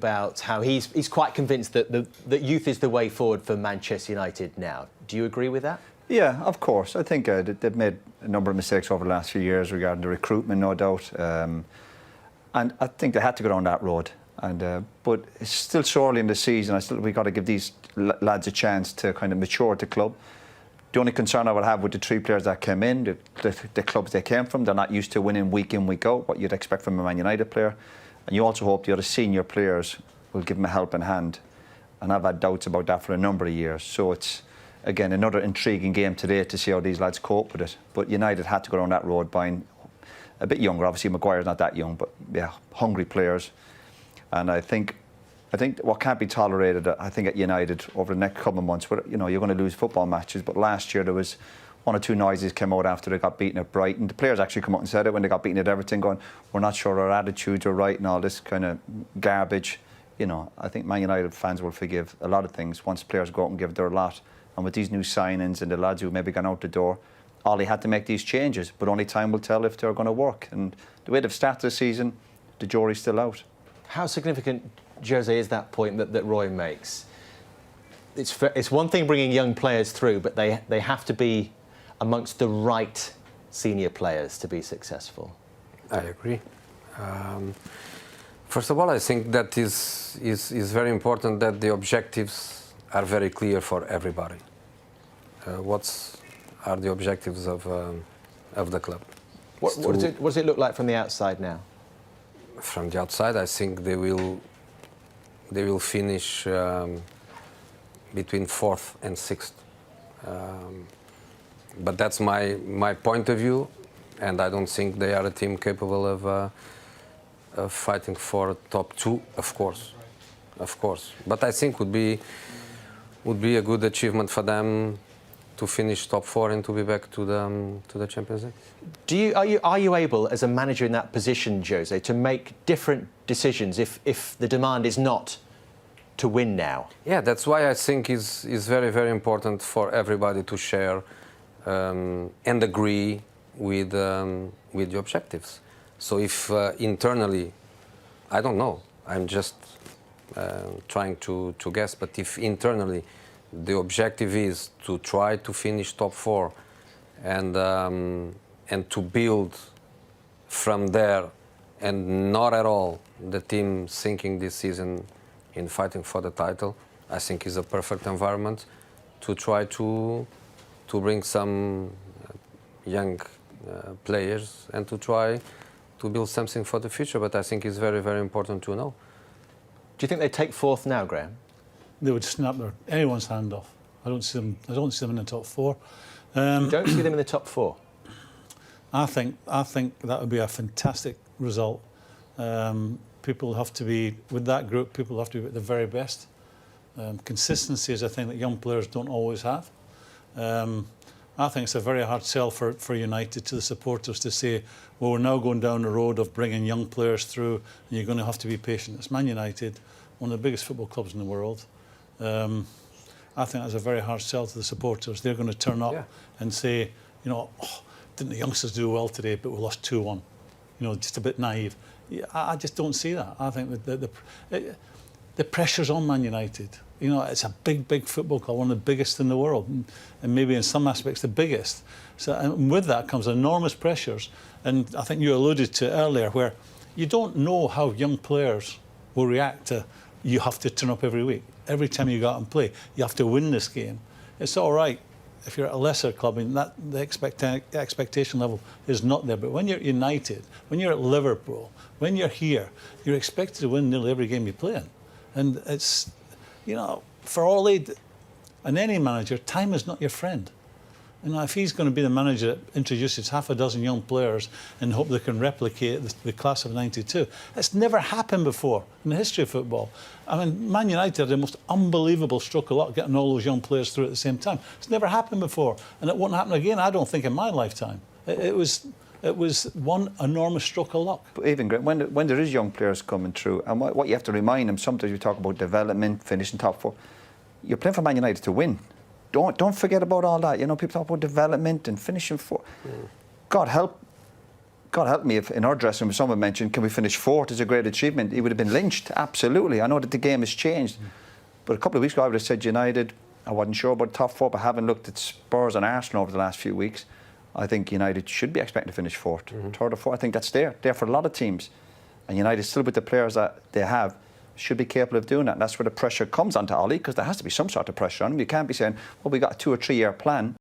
about how he's quite convinced that that youth is the way forward for Manchester United now. Do you agree with that? Yeah, of course. I think they've made a number of mistakes over the last few years regarding the recruitment, no doubt. And I think they had to go down that road. And but it's still so early in the season. We've got to give these lads a chance to kind of mature at the club. The only concern I would have with the three players that came in, the clubs they came from, they're not used to winning week in, week out, what you'd expect from a Man United player. And you also hope the other senior players will give them a helping hand. And I've had doubts about that for a number of years. So it's, again, another intriguing game today to see how these lads cope with it. But United had to go down that road, buying a bit younger. Obviously, Maguire's not that young, but yeah, hungry players. And I think what can't be tolerated, I think, at United over the next couple of months, where, you know, you're going to lose football matches. But last year there was one or two noises came out after they got beaten at Brighton. The players actually come out and said it when they got beaten at Everton, going, we're not sure our attitudes are right and all this kind of garbage. You know, I think Man United fans will forgive a lot of things once players go out and give their lot. And with these new signings and the lads who maybe gone out the door, Ollie had to make these changes, but only time will tell if they're going to work. And the way they've started the season, the jury's still out. How significant, Jose, is that point that Roy makes? It's one thing bringing young players through, but they have to be amongst the right senior players to be successful. I agree. First of all, I think that is very important that the objectives are very clear for everybody. What are the objectives of the club? What does it look like from the outside now? From the outside, I think they will finish between 4th and 6th. But that's my point of view, and I don't think they are a team capable of fighting for top 2, of course. But I think would be a good achievement for them to finish top 4 and to be back to the Champions League. Are you able, as a manager in that position, Jose, to make different decisions if the demand is not to win now? Yeah, that's why I think it's very, very important for everybody to share and agree with the objectives. So if internally, I don't know, I'm just trying to guess, but if internally the objective is to try to finish top 4 and to build from there, and not at all the team sinking this season in fighting for the title, I think is a perfect environment to try to bring some young players and to try to build something for the future. But I think it's very, very important to know. Do you think they take 4th now, Graham? They would snap anyone's hand off. I don't see them in the top 4. You don't see them in the top 4? I think that would be a fantastic result. People have to be, with that group, people have to be at the very best. Consistency is a thing that young players don't always have. I think it's a very hard sell for United to the supporters to say, well, we're now going down the road of bringing young players through and you're going to have to be patient. It's Man United, one of the biggest football clubs in the world. I think that's a very hard sell to the supporters. They're going to turn up and say, you know, oh, didn't the youngsters do well today, but we lost 2-1. You know, just a bit naive. Yeah, I just don't see that. I think that the pressure's on Man United. You know, it's a big, big football club, one of the biggest in the world, and maybe in some aspects the biggest. So, and with that comes enormous pressures. And I think you alluded to earlier, where you don't know how young players will react to you have to turn up every week. Every time you go out and play, you have to win this game. It's all right if you're at a lesser club and the expectation level is not there. But when you're at United, when you're at Liverpool, when you're here, you're expected to win nearly every game you play in. And it's, you know, for all aid and any manager, time is not your friend. You know, if he's going to be the manager that introduces half a dozen young players and hope they can replicate the class of '92, it's never happened before in the history of football. I mean, Man United had the most unbelievable stroke of luck getting all those young players through at the same time. It's never happened before, and it won't happen again, I don't think, in my lifetime. It was one enormous stroke of luck. But even when there is young players coming through, and what you have to remind them, sometimes you talk about development, finishing top 4. You're playing for Man United to win. Don't forget about all that. You know, people talk about development and finishing 4. God help God help me if in our dressing room someone mentioned, can we finish fourth as a great achievement? He would have been lynched, absolutely. I know that the game has changed. But a couple of weeks ago I would have said United, I wasn't sure about top four, but having looked at Spurs and Arsenal over the last few weeks, I think United should be expecting to finish fourth, third or fourth. I think that's there for a lot of teams. And United still with the players that they have should be capable of doing that. And that's where the pressure comes onto Ollie, because there has to be some sort of pressure on him. You can't be saying, well, we got a 2 or 3 year plan.